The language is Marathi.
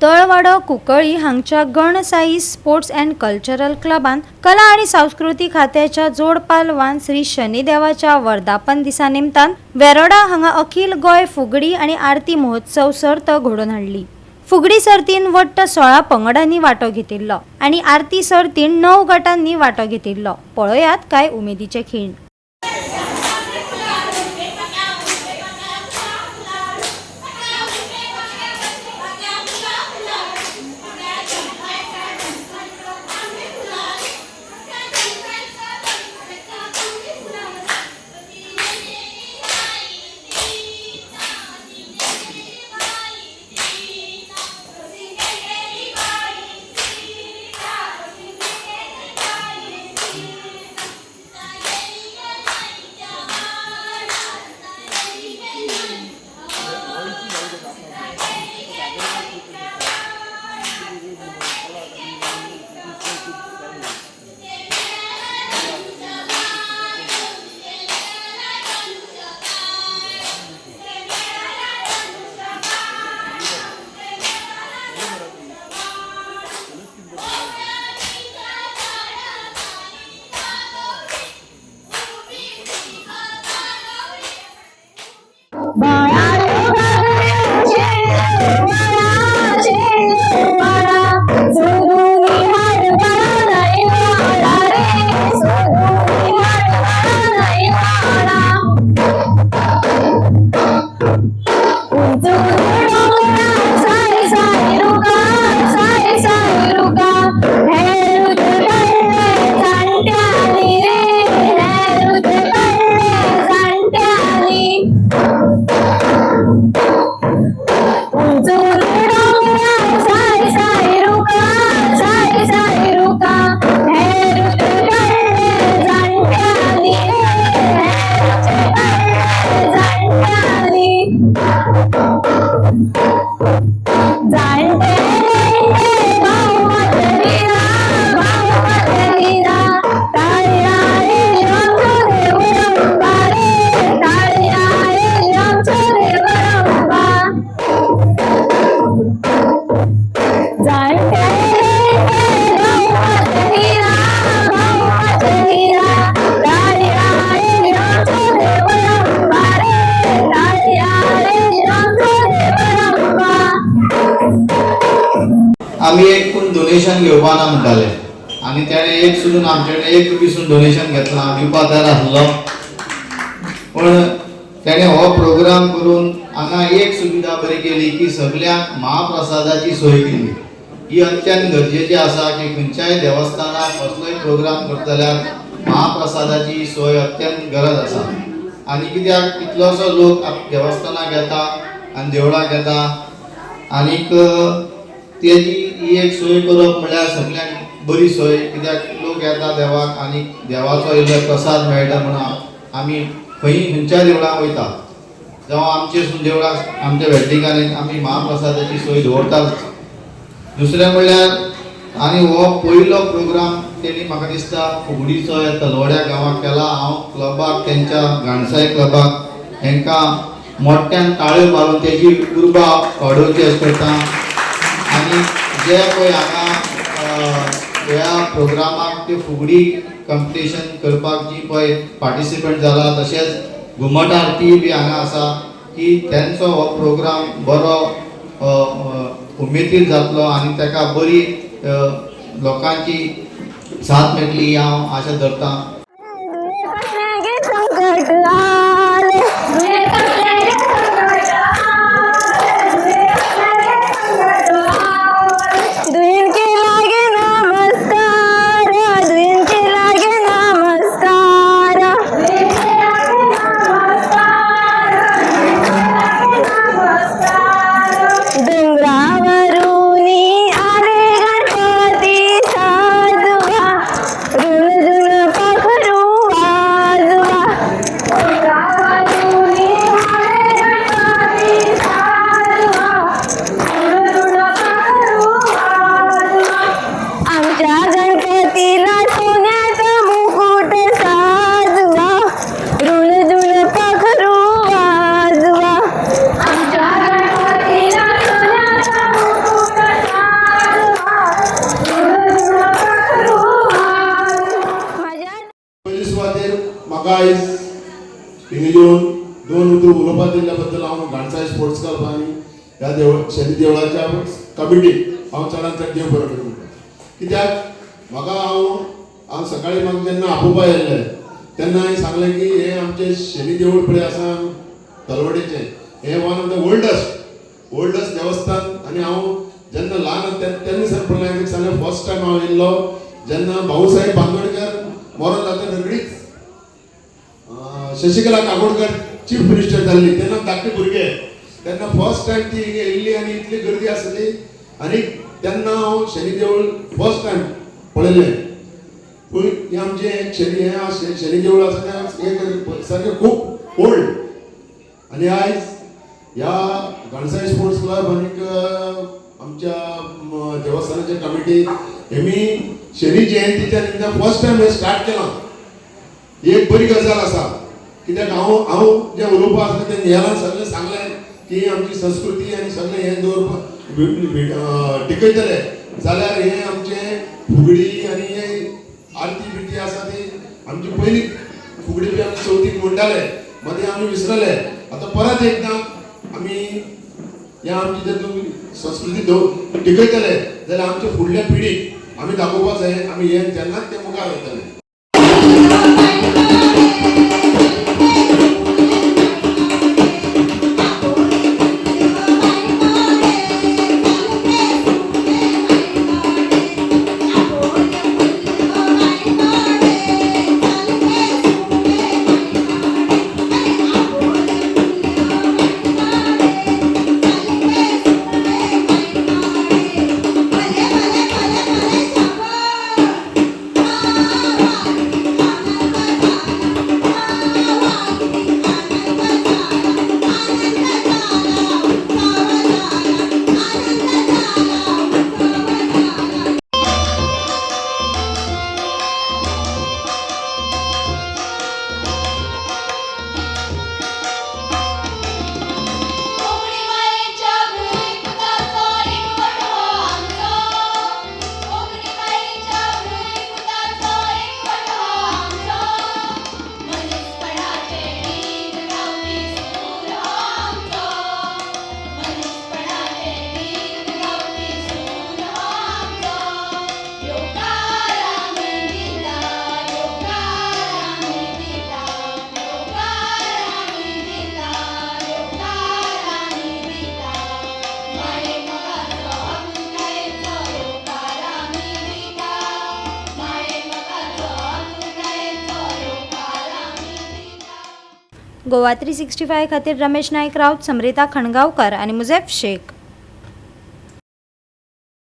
तळवाडो कुंकळ्ळी हांगच्या गणसाई स्पोर्ट्स अँड कल्चरल क्लबान कला आणि संस्कृती खात्याच्या जोड पालवान श्री शनिदेवाच्या वर्धापन दिसा निमतान वेरोडा हांगा अखिल गोय फुगडी आणि आरती महोत्सव सर्त घडोवन हाडली। फुगडी सर्तीन वट्ट 16 पंगडांनी वांटो घेतिल्लो आणि आरती सर्तीन 9 गटांनी वांटो घेतिल्लो। पळयात काय उमेदीचे खीण। आम्ही एक कोण डोनेशन घेवपा ना म्हणटाले आणि त्याने एक सुद्दां आमच्याकडे 1 रुपया सुद्दां डोनेशन घेतला दिवपा तयार आसलो। पण त्याने हो प्रोग्राम करून हांगा एक सुविधा बरी केली की सगळ्यांक महाप्रसादाची सोय केली। ही अत्यंत गरजेची आसा की खंयच्याय देवस्थानाक कसलोय प्रोग्राम करता जाल्यार महाप्रसादाची सोय अत्यंत गरज आसा। आणि कित्याक कितलोसो लोक देवस्थानाक येता आनी देवळाक येता आनीक तेजी ही एक सोय करप म्हळ्यार सगळ्यांक बरी सोय, कित्याक लोक येता देवाक आनी देवाचो इल्लो प्रसाद मेळटा म्हणून आमी खंयच्या देवळाक वयता जावं आमचे देवळाक आमच्या वेड्डिकांनी आमी महाप्रसादाची सोय दवरताच। दुसरें म्हणल्यार आनी हो पयलो प्रोग्राम तेणी म्हाका दिसता फुगडीचो तलवड्या गांवांत केला। हांव क्लबाक तेंच्या गाणसाय क्लबाक हेंकां मोठ्यान ताळयो मारून तेजी उर्बा वाडोवची करता। आणि जे पळय हांगा ह्या प्रोग्रामाक ते फुगडी कॉम्पिटिशन करपाक जी पळय पार्टिसिपेट जाला तशेंच घुमट आरती बी हांगा आसा की तेंचो हो प्रोग्राम बरो उमेदीर जातलो आनी ताका बरी लोकांची साथ मेळटली ही हांव आशा धरतां। आले गणपती साधुवा, रुण रुण पाखर ह्या शनी देवळाच्या कमिटीक हांव चडांत चड देव बरो करूं म्हणटा. कित्याक म्हाका हांव सकाळीं म्हाका जेन्ना आपोवपा येयल्ले तेन्ना हांवें सांगलें की हे आमचें शनी देवूळ पळय आसा तलवडेचें, हे वन ऑफ द ओल्डस्ट देवस्थान. आनी हांव जेन्ना ल्हान तेन्ना सर पडलें हांवें सांगलें फर्स्ट टायम हांव येयल्लो जेन्ना भाऊसाहेब बांदोडकर मरण जाता रोखडीच शशिकला काकोडकर चीफ मिनिस्टर जाल्ली तेन्ना धाकटे भुरगे तेन्ना फर्स्ट टायम ती हिंगा येयल्ली आनी इतली गर्दी आसली आनी तेन्ना हांव शनी देवूळ फर्स्ट टायम पळयलें. पूण हे आमचें एक शनी देवूळ आसा तें एक सारकें खूब ओल्ड. आनी आयज ह्या गणसाई स्पोर्ट्स क्लब आनीक आमच्या देवस्थानाच्या कमिटी हेमी शनी जयंतीच्या निमतान फर्स्ट टायम हे स्टार्ट केलां. ही एक बरी गजाल आसा. कित्याक हांव जें उलोवपा आसलें तें न्हियालान सगळें सांगलें की आमची संस्कृती आनी सगळें हें दवरपा टिकयतले जाल्यार हें आमचें फुगडी आनी हें आरती बिरती आसा ती आमची पयली फुगडी बी आमी चवथीक म्हणटाले मदीं आमी विसरले. आतां परत एकदां आमी ह्या आमची जर तुम्ही संस्कृती टिकयतले जाल्यार आमच्या फुडल्या पिढीक आमी दाखोवपाक जाय आमी हे जेन्नाच ते मुखार वयतले. गोवा 365 खातीर रमेश नायक राऊत, समरिता खणगावकर आणि मुझेफ शेख.